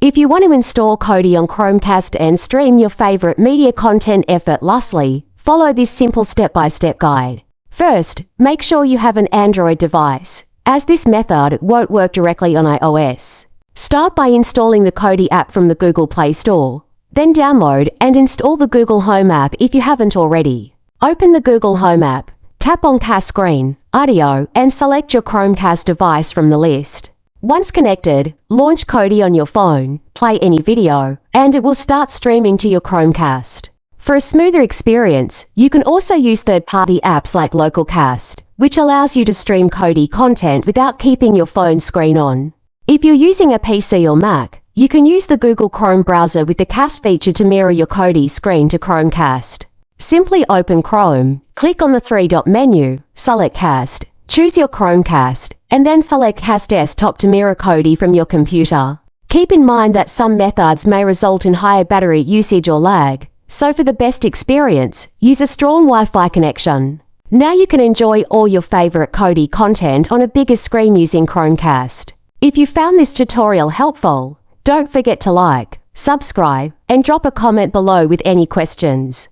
If you want to install Kodi on Chromecast and stream your favorite media content effortlessly, follow this simple step-by-step guide. First, make sure you have an Android device, as this method won't work directly on iOS. Start by installing the Kodi app from the Google Play Store. Then download and install the Google Home app if you haven't already. Open the Google Home app, tap on Cast Screen, Audio, and select your Chromecast device from the list. Once connected, launch Kodi on your phone, play any video, and it will start streaming to your Chromecast. For a smoother experience, you can also use third-party apps like Localcast, which allows you to stream Kodi content without keeping your phone screen on. If you're using a PC or Mac, you can use the Google Chrome browser with the Cast feature to mirror your Kodi screen to Chromecast. Simply open Chrome, click on the three-dot menu, select Cast, choose your Chromecast, and then select Cast Desktop to mirror Kodi from your computer. Keep in mind that some methods may result in higher battery usage or lag, so for the best experience, use a strong Wi-Fi connection. Now you can enjoy all your favorite Kodi content on a bigger screen using Chromecast. If you found this tutorial helpful, don't forget to like, subscribe, and drop a comment below with any questions.